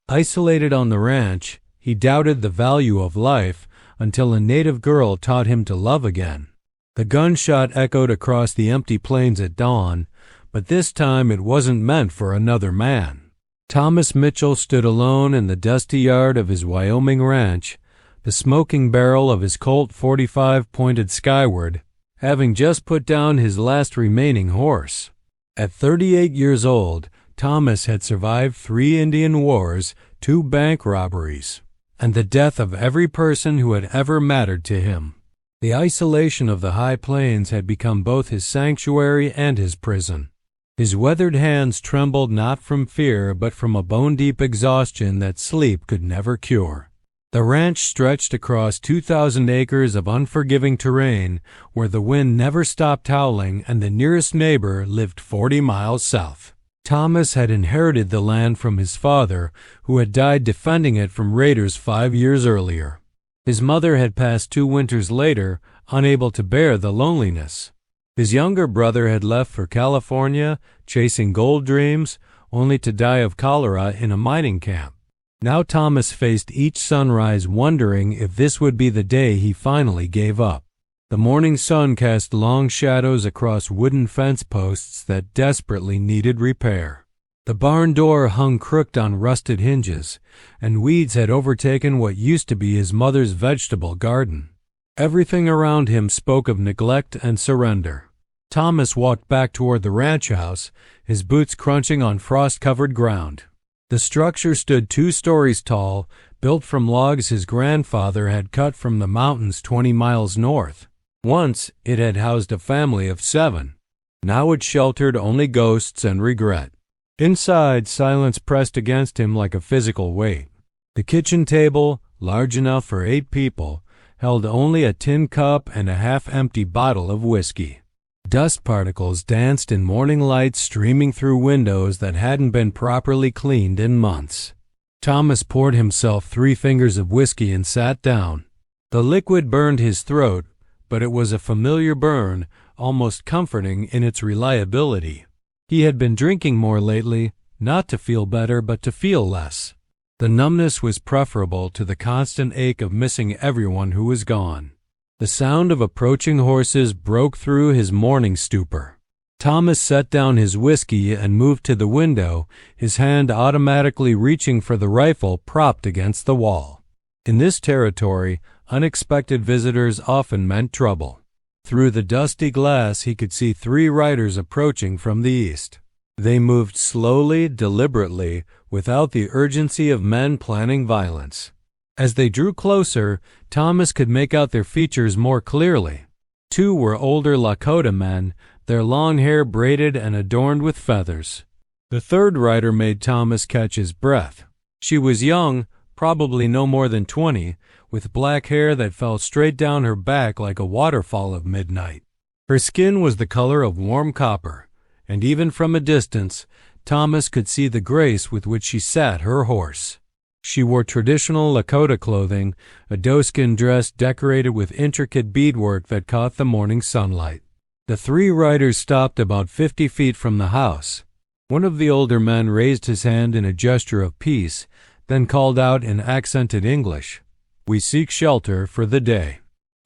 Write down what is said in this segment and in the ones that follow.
Isolated on the ranch, he doubted the value of life until a native girl taught him to love again. The gunshot echoed across the empty plains at dawn, but this time it wasn't meant for another man. Thomas Mitchell stood alone in the dusty yard of his Wyoming ranch, the smoking barrel of his Colt .45 pointed skyward, having just put down his last remaining horse. At 38 years old, Thomas had survived 3 Indian wars, 2 bank robberies, and the death of every person who had ever mattered to him. The isolation of the high plains had become both his sanctuary and his prison. His weathered hands trembled not from fear but from a bone-deep exhaustion that sleep could never cure. The ranch stretched across 2,000 acres of unforgiving terrain where the wind never stopped howling and the nearest neighbor lived 40 miles south. Thomas had inherited the land from his father, who had died defending it from raiders 5 years earlier. His mother had passed 2 winters later, unable to bear the loneliness. His younger brother had left for California, chasing gold dreams, only to die of cholera in a mining camp. Now Thomas faced each sunrise wondering if this would be the day he finally gave up. The morning sun cast long shadows across wooden fence posts that desperately needed repair. The barn door hung crooked on rusted hinges, and weeds had overtaken what used to be his mother's vegetable garden. Everything around him spoke of neglect and surrender. Thomas walked back toward the ranch house, his boots crunching on frost-covered ground. The structure stood 2 stories tall, built from logs his grandfather had cut from the mountains 20 miles north. Once it had housed a family of 7. Now it sheltered only ghosts and regret. Inside, silence pressed against him like a physical weight. The kitchen table, large enough for 8 people, held only a tin cup and a half-empty bottle of whiskey. Dust particles danced in morning light streaming through windows that hadn't been properly cleaned in months. Thomas poured himself 3 fingers of whiskey and sat down. The liquid burned his throat, but it was a familiar burn, almost comforting in its reliability. He had been drinking more lately, not to feel better but to feel less. The numbness was preferable to the constant ache of missing everyone who was gone. The sound of approaching horses broke through his morning stupor. Thomas set down his whiskey and moved to the window, his hand automatically reaching for the rifle propped against the wall. In this territory, unexpected visitors often meant trouble. Through the dusty glass he could see 3 riders approaching from the east. They moved slowly, deliberately, without the urgency of men planning violence. As they drew closer, Thomas could make out their features more clearly. 2 were older Lakota men, their long hair braided and adorned with feathers. The 3rd rider made Thomas catch his breath. She was young, probably no more than 20, with black hair that fell straight down her back like a waterfall of midnight. Her skin was the color of warm copper, and even from a distance, Thomas could see the grace with which she sat her horse. She wore traditional Lakota clothing, a doeskin dress decorated with intricate beadwork that caught the morning sunlight. The 3 riders stopped about 50 feet from the house. One of the older men raised his hand in a gesture of peace, then called out in accented English, "We seek shelter for the day.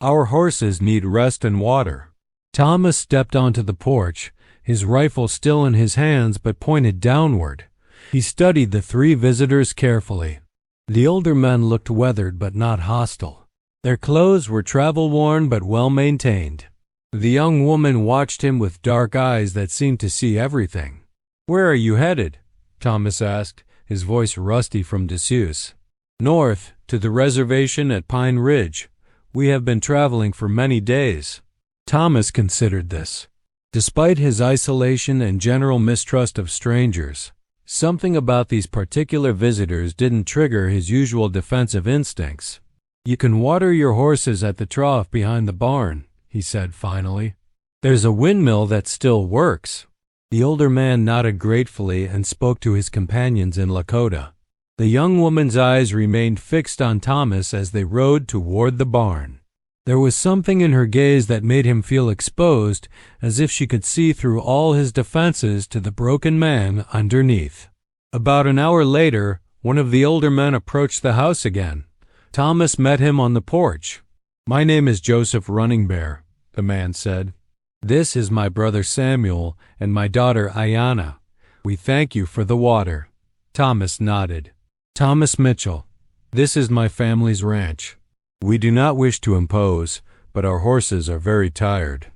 Our horses need rest and water." Thomas stepped onto the porch, his rifle still in his hands but pointed downward. He studied the 3 visitors carefully. The older men looked weathered but not hostile. Their clothes were travel-worn but well-maintained. The young woman watched him with dark eyes that seemed to see everything. "Where are you headed?" Thomas asked, his voice rusty from disuse. "North, to the reservation at Pine Ridge. We have been traveling for many days." Thomas considered this. Despite his isolation and general mistrust of strangers, something about these particular visitors didn't trigger his usual defensive instincts. "You can water your horses at the trough behind the barn," he said finally. "There's a windmill that still works." The older man nodded gratefully and spoke to his companions in Lakota. The young woman's eyes remained fixed on Thomas as they rode toward the barn. There was something in her gaze that made him feel exposed, as if she could see through all his defenses to the broken man underneath. About an hour later, One of the older men approached the house again. Thomas met him on the porch. "My name is Joseph Running Bear," the man said. "This is my brother Samuel and my daughter Ayanna. We thank you for the water." Thomas nodded. "Thomas Mitchell. This is my family's ranch. We do not wish to impose, but our horses are very tired.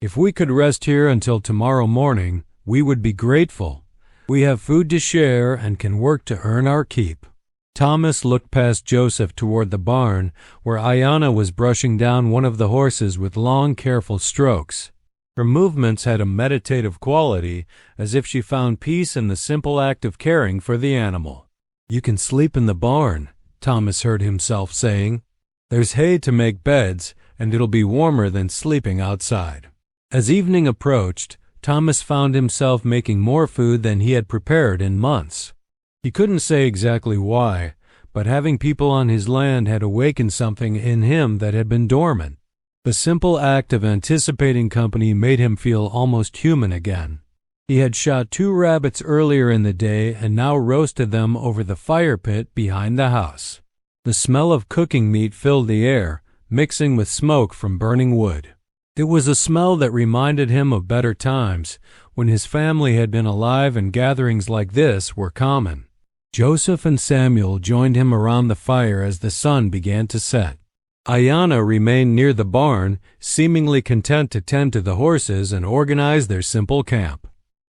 If we could rest here until tomorrow morning, we would be grateful. We have food to share and can work to earn our keep." Thomas looked past Joseph toward the barn, where Ayanna was brushing down one of the horses with long, careful strokes. Her movements had a meditative quality, as if she found peace in the simple act of caring for the animal. "You can sleep in the barn," Thomas heard himself saying. "There's hay to make beds, and it'll be warmer than sleeping outside." As evening approached, Thomas found himself making more food than he had prepared in months. He couldn't say exactly why, but having people on his land had awakened something in him that had been dormant. The simple act of anticipating company made him feel almost human again. He had shot 2 rabbits earlier in the day and now roasted them over the fire pit behind the house. The smell of cooking meat filled the air, mixing with smoke from burning wood. It was a smell that reminded him of better times, when his family had been alive and gatherings like this were common. Joseph and Samuel joined him around the fire as the sun began to set. Ayanna remained near the barn, seemingly content to tend to the horses and organize their simple camp.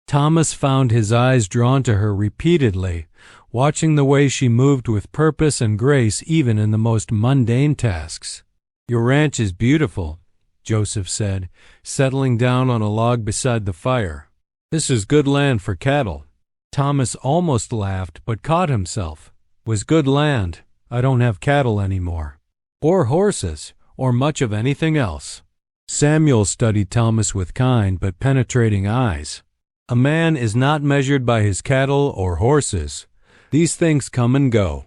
Thomas found his eyes drawn to her repeatedly, watching the way she moved with purpose and grace even in the most mundane tasks. "Your ranch is beautiful," Joseph said, settling down on a log beside the fire. "This is good land for cattle." Thomas almost laughed, but caught himself. "Was good land. I don't have cattle anymore. Or horses, or much of anything else." Samuel studied Thomas with kind but penetrating eyes. "A man is not measured by his cattle or horses. These things come and go.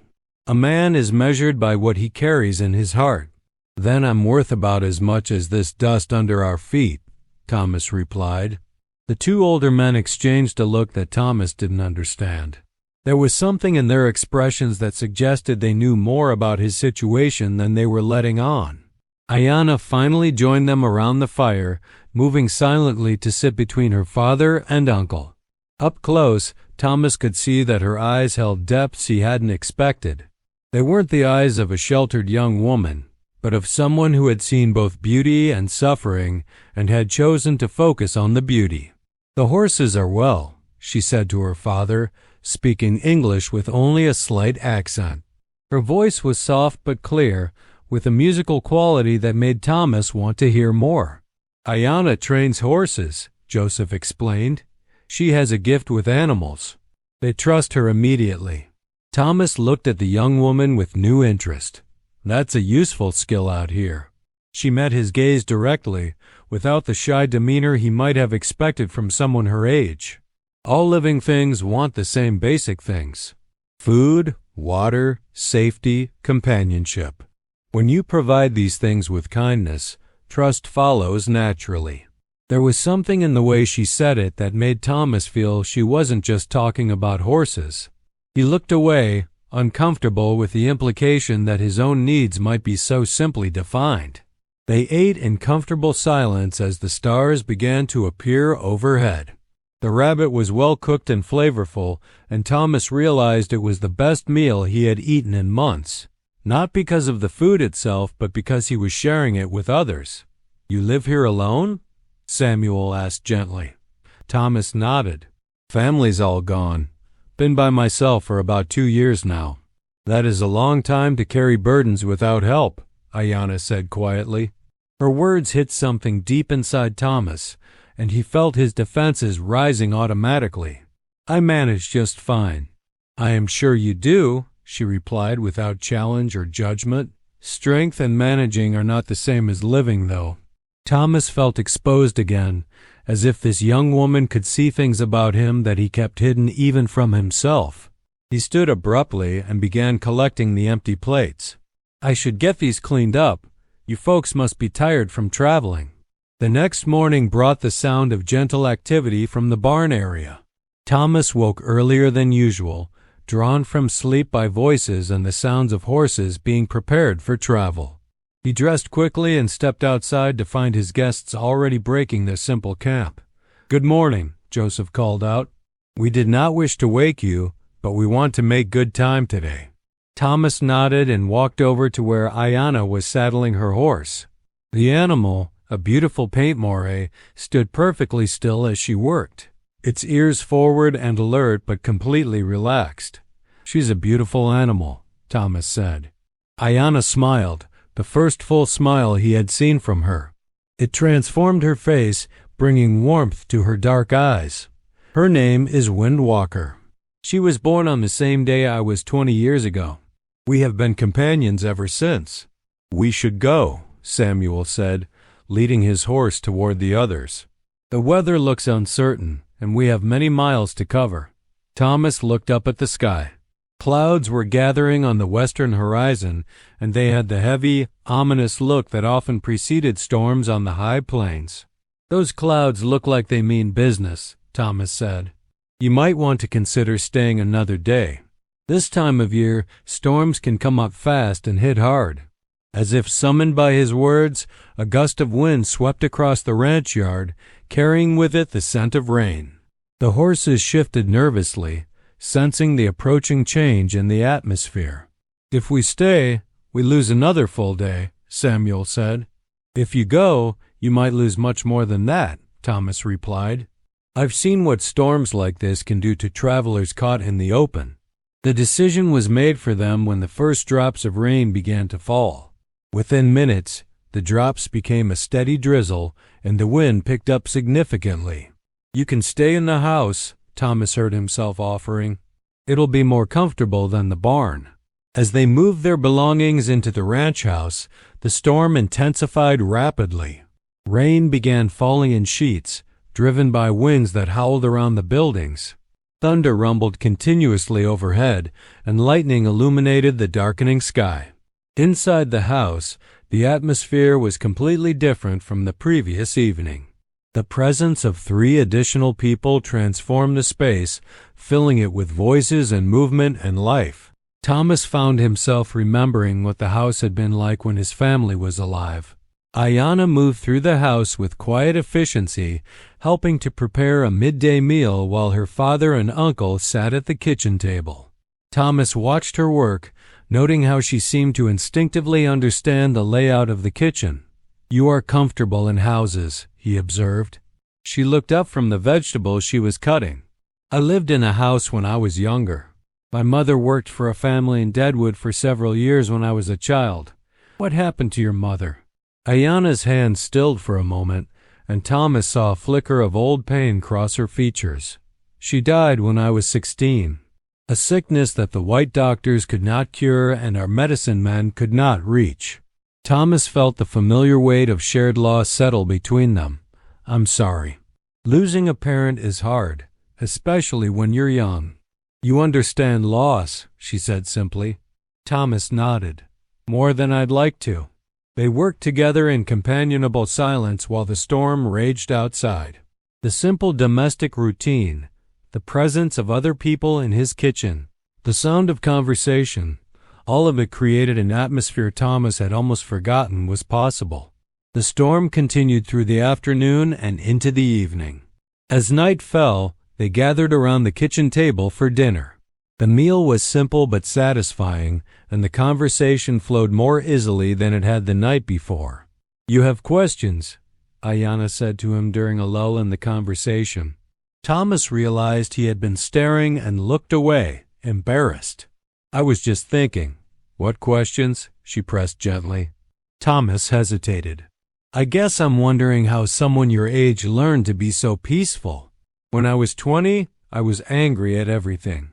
A man is measured by what he carries in his heart." "Then I'm worth about as much as this dust under our feet," Thomas replied. The 2 older men exchanged a look that Thomas didn't understand. There was something in their expressions that suggested they knew more about his situation than they were letting on. Ayanna finally joined them around the fire, moving silently to sit between her father and uncle. Up close, Thomas could see that her eyes held depths he hadn't expected. They weren't the eyes of a sheltered young woman, but of someone who had seen both beauty and suffering and had chosen to focus on the beauty. "The horses are well," she said to her father, speaking English with only a slight accent. Her voice was soft but clear, with a musical quality that made Thomas want to hear more. "Ayanna trains horses," Joseph explained. "She has a gift with animals. They trust her immediately." Thomas looked at the young woman with new interest. "That's a useful skill out here." She met his gaze directly, without the shy demeanor he might have expected from someone her age. "All living things want the same basic things: food, water, safety, companionship. When you provide these things with kindness, trust follows naturally." There was something in the way she said it that made Thomas feel she wasn't just talking about horses. He looked away, uncomfortable with the implication that his own needs might be so simply defined. They ate in comfortable silence as the stars began to appear overhead. The rabbit was well cooked and flavorful, and Thomas realized it was the best meal he had eaten in months, not because of the food itself, but because he was sharing it with others. "You live here alone?" Samuel asked gently. Thomas nodded. "Family's all gone. Been by myself for about 2 years now." "That is a long time to carry burdens without help," Ayanna said quietly. Her words hit something deep inside Thomas, and he felt his defenses rising automatically. "I manage just fine." "I am sure you do," she replied without challenge or judgment. "Strength and managing are not the same as living, though." Thomas felt exposed again, as if this young woman could see things about him that he kept hidden even from himself. He stood abruptly and began collecting the empty plates. "I should get these cleaned up. You folks must be tired from traveling." The next morning brought the sound of gentle activity from the barn area. Thomas woke earlier than usual, drawn from sleep by voices and the sounds of horses being prepared for travel. He dressed quickly and stepped outside to find his guests already breaking their simple camp. "Good morning," Joseph called out. "We did not wish to wake you, but we want to make good time today." Thomas nodded and walked over to where Ayanna was saddling her horse. The animal, a beautiful paint moire, stood perfectly still as she worked, its ears forward and alert but completely relaxed. "She's a beautiful animal," Thomas said. Ayanna smiled, the first full smile he had seen from her. It transformed her face, bringing warmth to her dark eyes. "Her name is Windwalker. She was born on the same day I was 20 years ago. We have been companions ever since." "We should go," Samuel said, leading his horse toward the others. "The weather looks uncertain, and we have many miles to cover." Thomas looked up at the sky. Clouds were gathering on the western horizon, and they had the heavy, ominous look that often preceded storms on the high plains. "Those clouds look like they mean business," Thomas said. "You might want to consider staying another day. This time of year, storms can come up fast and hit hard." As if summoned by his words, a gust of wind swept across the ranch yard, carrying with it the scent of rain. The horses shifted nervously, sensing the approaching change in the atmosphere. "If we stay, we lose another full day," Samuel said. "If you go, you might lose much more than that," Thomas replied. "I've seen what storms like this can do to travelers caught in the open." The decision was made for them when the first drops of rain began to fall. Within minutes, the drops became a steady drizzle, and the wind picked up significantly. "You can stay in the house," Thomas heard himself offering. "It'll be more comfortable than the barn." As they moved their belongings into the ranch house, the storm intensified rapidly. Rain began falling in sheets, driven by winds that howled around the buildings. Thunder rumbled continuously overhead, and lightning illuminated the darkening sky. Inside the house, the atmosphere was completely different from the previous evening. The presence of 3 additional people transformed the space, filling it with voices and movement and life. Thomas found himself remembering what the house had been like when his family was alive. Ayanna moved through the house with quiet efficiency, helping to prepare a midday meal while her father and uncle sat at the kitchen table. Thomas watched her work, noting how she seemed to instinctively understand the layout of the kitchen. "You are comfortable in houses," he observed. She looked up from the vegetables she was cutting. "I lived in a house when I was younger. My mother worked for a family in Deadwood for several years when I was a child." "What happened to your mother?" Ayanna's hand stilled for a moment, and Thomas saw a flicker of old pain cross her features. "She died when I was 16. A sickness that the white doctors could not cure and our medicine men could not reach." Thomas felt the familiar weight of shared loss settle between them. "I'm sorry. Losing a parent is hard, especially when you're young." "You understand loss," she said simply. Thomas nodded. "More than I'd like to." They worked together in companionable silence while the storm raged outside. The simple domestic routine, the presence of other people in his kitchen, the sound of conversation, all of it created an atmosphere Thomas had almost forgotten was possible. The storm continued through the afternoon and into the evening. As night fell, they gathered around the kitchen table for dinner. The meal was simple but satisfying, and the conversation flowed more easily than it had the night before. "You have questions," Ayanna said to him during a lull in the conversation. Thomas realized he had been staring and looked away, embarrassed. "I was just thinking." "What questions?" she pressed gently. Thomas hesitated. "I guess I'm wondering how someone your age learned to be so peaceful. When I was 20, I was angry at everything.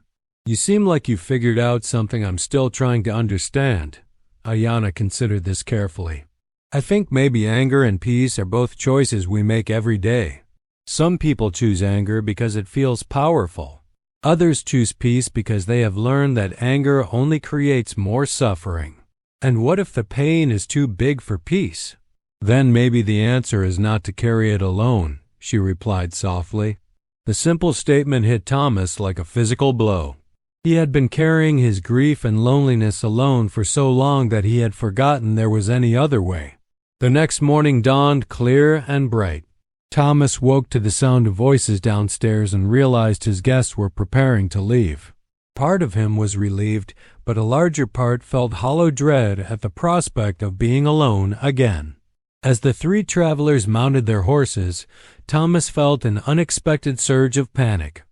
You seem like you figured out something I'm still trying to understand." Ayanna considered this carefully. "I think maybe anger and peace are both choices we make every day. Some people choose anger because it feels powerful. Others choose peace because they have learned that anger only creates more suffering. And what if the pain is too big for peace? Then maybe the answer is not to carry it alone," she replied softly. The simple statement hit Thomas like a physical blow. He had been carrying his grief and loneliness alone for so long that he had forgotten there was any other way. The next morning dawned clear and bright. Thomas woke to the sound of voices downstairs and realized his guests were preparing to leave. Part of him was relieved, but a larger part felt hollow dread at the prospect of being alone again. As the three travelers mounted their horses, Thomas felt an unexpected surge of panic.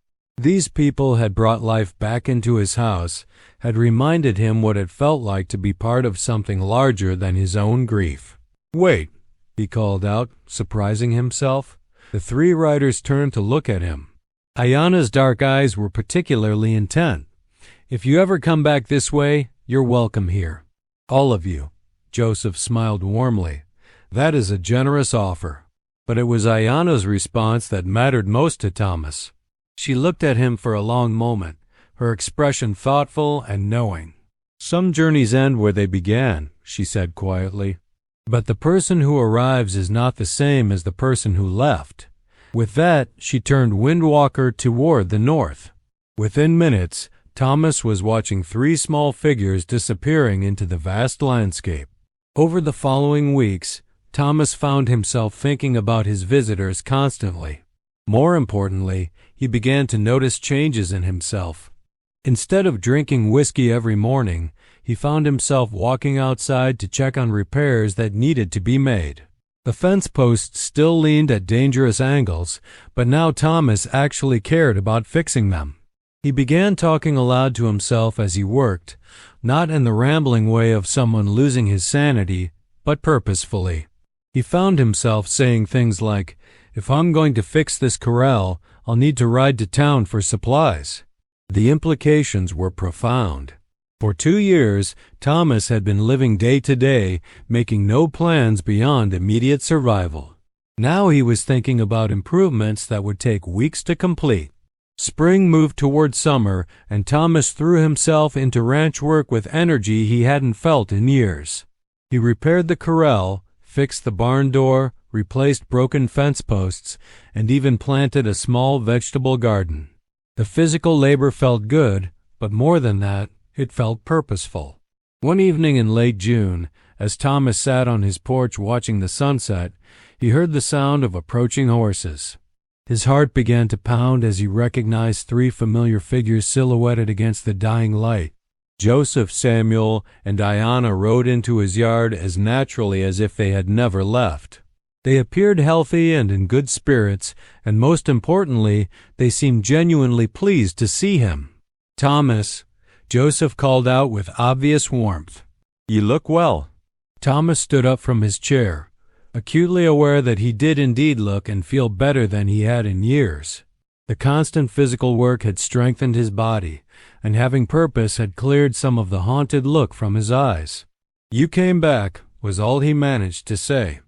These people had brought life back into his house, had reminded him what it felt like to be part of something larger than his own grief. "Wait," he called out, surprising himself. The three riders turned to look at him. Ayana's dark eyes were particularly intent. "If you ever come back this way, you're welcome here. All of you." Joseph smiled warmly. "That is a generous offer." But it was Ayana's response that mattered most to Thomas. She looked at him for a long moment, her expression thoughtful and knowing. "Some journeys end where they began," she said quietly. "But the person who arrives is not the same as the person who left." With that, she turned Windwalker toward the north. Within minutes, Thomas was watching three small figures disappearing into the vast landscape. Over the following weeks, Thomas found himself thinking about his visitors constantly. More importantly, he began to notice changes in himself. Instead of drinking whiskey every morning, he found himself walking outside to check on repairs that needed to be made. The fence posts still leaned at dangerous angles, but now Thomas actually cared about fixing them. He began talking aloud to himself as he worked, not in the rambling way of someone losing his sanity, but purposefully. He found himself saying things like, "If I'm going to fix this corral, I'll need to ride to town for supplies." The implications were profound. For 2 years, Thomas had been living day to day, making no plans beyond immediate survival. Now he was thinking about improvements that would take weeks to complete. Spring moved toward summer, and Thomas threw himself into ranch work with energy he hadn't felt in years. He repaired the corral, fixed the barn door, replaced broken fence posts, and even planted a small vegetable garden. The physical labor felt good, but more than that, it felt purposeful. One evening in late June, as Thomas sat on his porch watching the sunset, he heard the sound of approaching horses. His heart began to pound as he recognized 3 familiar figures silhouetted against the dying light. Joseph, Samuel, and Ayana rode into his yard as naturally as if they had never left. They appeared healthy and in good spirits, and most importantly, they seemed genuinely pleased to see him. "Thomas," Joseph called out with obvious warmth. "You look well." Thomas stood up from his chair, acutely aware that he did indeed look and feel better than he had in years. The constant physical work had strengthened his body, and having purpose had cleared some of the haunted look from his eyes. "You came back," was all he managed to say.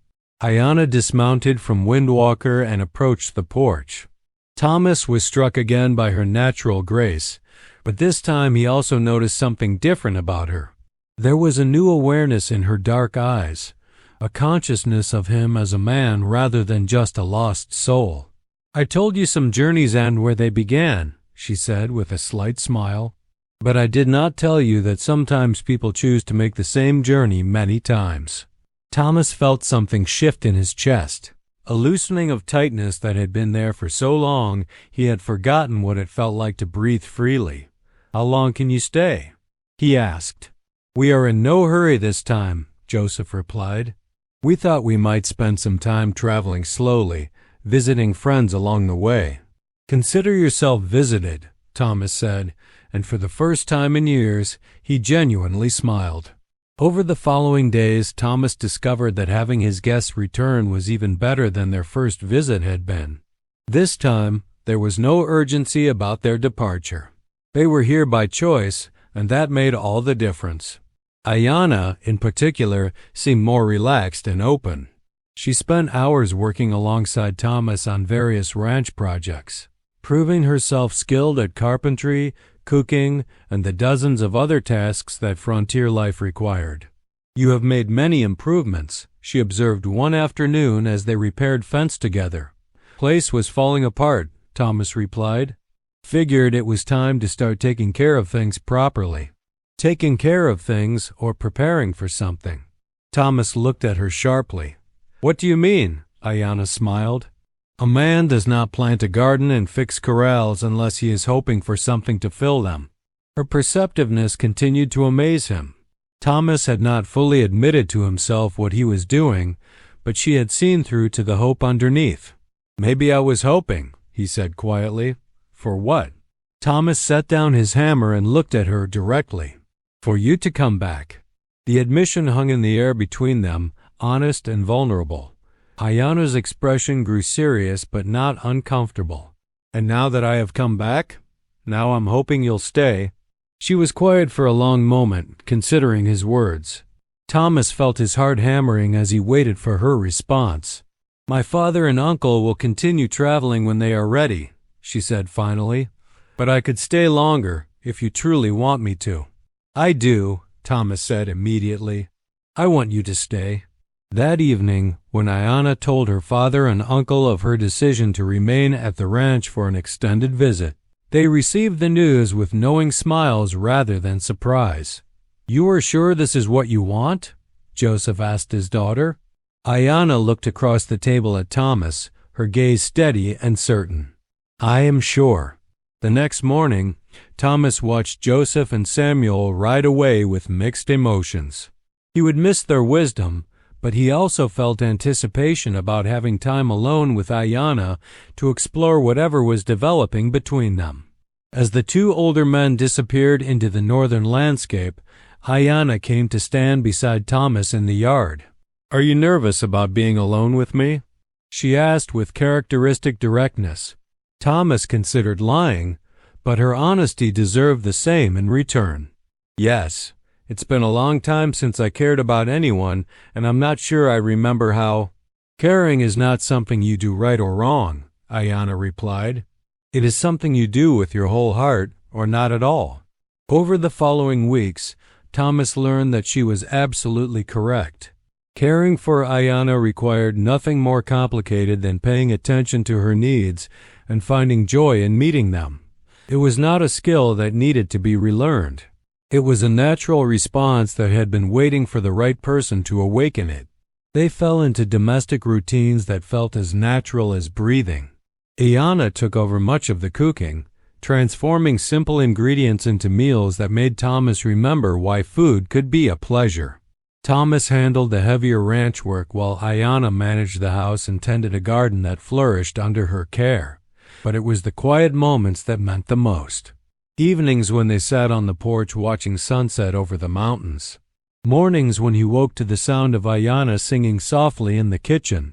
Ayana dismounted from Windwalker and approached the porch. Thomas was struck again by her natural grace, but this time he also noticed something different about her. There was a new awareness in her dark eyes, a consciousness of him as a man rather than just a lost soul. "I told you some journeys end where they began," she said with a slight smile. "But I did not tell you that sometimes people choose to make the same journey many times." Thomas felt something shift in his chest, a loosening of tightness that had been there for so long he had forgotten what it felt like to breathe freely. "How long can you stay?" he asked. "We are in no hurry this time," Joseph replied. "We thought we might spend some time traveling slowly, visiting friends along the way." "Consider yourself visited," Thomas said, and for the first time in years, he genuinely smiled. Over the following days, Thomas discovered that having his guests return was even better than their first visit had been. This time, there was no urgency about their departure. They were here by choice, and that made all the difference. Ayana, in particular, seemed more relaxed and open. She spent hours working alongside Thomas on various ranch projects, proving herself skilled at carpentry, cooking, and the dozens of other tasks that frontier life required. "You have made many improvements," she observed one afternoon as they repaired fence together. "Place was falling apart," Thomas replied. Figured it was time to start taking care of things properly. Taking care of things or preparing for something. Thomas looked at her sharply. What do you mean? Ayanna smiled. A man does not plant a garden and fix corrals unless he is hoping for something to fill them. Her perceptiveness continued to amaze him. Thomas had not fully admitted to himself what he was doing, but she had seen through to the hope underneath. Maybe I was hoping, he said quietly. For what? Thomas set down his hammer and looked at her directly. For you to come back. The admission hung in the air between them, honest and vulnerable. Ayanna's expression grew serious but not uncomfortable. And now that I have come back? Now I'm hoping you'll stay. She was quiet for a long moment, considering his words. Thomas felt his heart hammering as he waited for her response. My father and uncle will continue traveling when they are ready, she said finally. But I could stay longer if you truly want me to. I do, Thomas said immediately. I want you to stay. That evening, when Ayanna told her father and uncle of her decision to remain at the ranch for an extended visit, they received the news with knowing smiles rather than surprise. You are sure this is what you want? Joseph asked his daughter. Ayanna looked across the table at Thomas, her gaze steady and certain. I am sure. The next morning, Thomas watched Joseph and Samuel ride away with mixed emotions. He would miss their wisdom, but he also felt anticipation about having time alone with Ayanna to explore whatever was developing between them. As the two older men disappeared into the northern landscape, Ayanna came to stand beside Thomas in the yard. Are you nervous about being alone with me? She asked with characteristic directness. Thomas considered lying, but her honesty deserved the same in return. Yes. It's been a long time since I cared about anyone, and I'm not sure I remember how. Caring is not something you do right or wrong, Ayanna replied. It is something you do with your whole heart, or not at all. Over the following weeks, Thomas learned that she was absolutely correct. Caring for Ayanna required nothing more complicated than paying attention to her needs and finding joy in meeting them. It was not a skill that needed to be relearned. It was a natural response that had been waiting for the right person to awaken it. They fell into domestic routines that felt as natural as breathing. Ayanna took over much of the cooking, transforming simple ingredients into meals that made Thomas remember why food could be a pleasure. Thomas handled the heavier ranch work while Ayanna managed the house and tended a garden that flourished under her care. But it was the quiet moments that meant the most. Evenings when they sat on the porch watching sunset over the mountains. Mornings when he woke to the sound of Ayanna singing softly in the kitchen.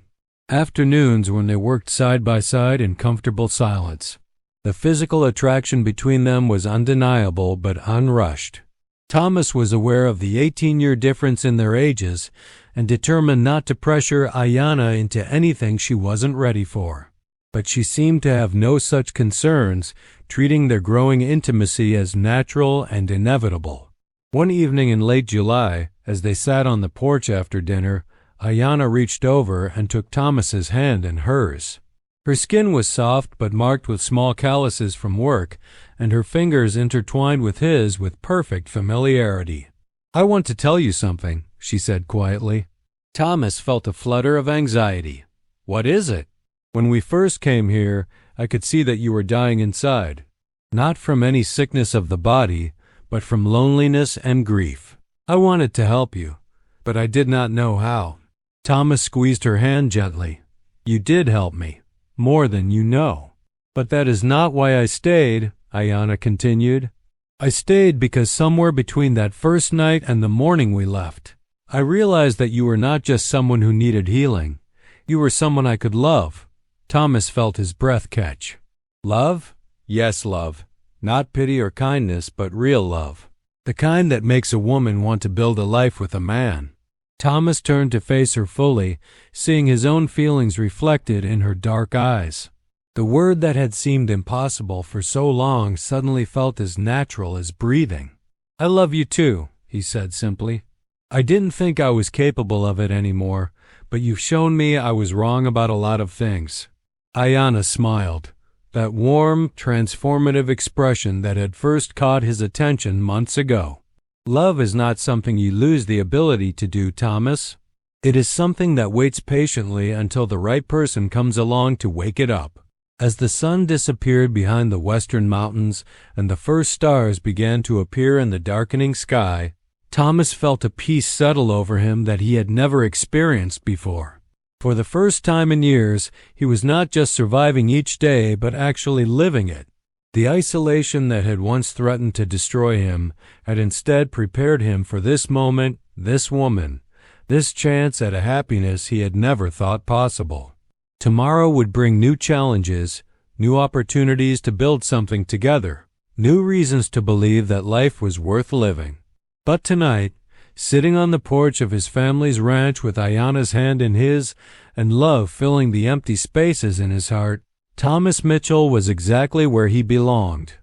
Afternoons when they worked side by side in comfortable silence. The physical attraction between them was undeniable but unrushed. Thomas was aware of the 18-year difference in their ages and determined not to pressure Ayanna into anything she wasn't ready for. But she seemed to have no such concerns, treating their growing intimacy as natural and inevitable. One evening in late July, as they sat on the porch after dinner, Ayanna reached over and took Thomas's hand in hers. Her skin was soft but marked with small calluses from work, and her fingers intertwined with his with perfect familiarity. I want to tell you something, she said quietly. Thomas felt a flutter of anxiety. What is it? When we first came here, I could see that you were dying inside. Not from any sickness of the body, but from loneliness and grief. I wanted to help you, but I did not know how. Thomas squeezed her hand gently. You did help me, more than you know. But that is not why I stayed, Ayanna continued. I stayed because somewhere between that first night and the morning we left, I realized that you were not just someone who needed healing. You were someone I could love. Thomas felt his breath catch. Love? Yes, love. Not pity or kindness, but real love. The kind that makes a woman want to build a life with a man. Thomas turned to face her fully, seeing his own feelings reflected in her dark eyes. The word that had seemed impossible for so long suddenly felt as natural as breathing. I love you too, he said simply. I didn't think I was capable of it anymore, but you've shown me I was wrong about a lot of things. Ayanna smiled. that warm, transformative expression that had first caught his attention months ago. Love is not something you lose the ability to do, Thomas. It is something that waits patiently until the right person comes along to wake it up. As the sun disappeared behind the western mountains and the first stars began to appear in the darkening sky, Thomas felt a peace settle over him that he had never experienced before. For the first time in years, he was not just surviving each day, but actually living it. The isolation that had once threatened to destroy him had instead prepared him for this moment, this woman, this chance at a happiness he had never thought possible. Tomorrow would bring new challenges, new opportunities to build something together, new reasons to believe that life was worth living. But tonight, sitting on the porch of his family's ranch with Ayanna's hand in his and love filling the empty spaces in his heart, Thomas Mitchell was exactly where he belonged.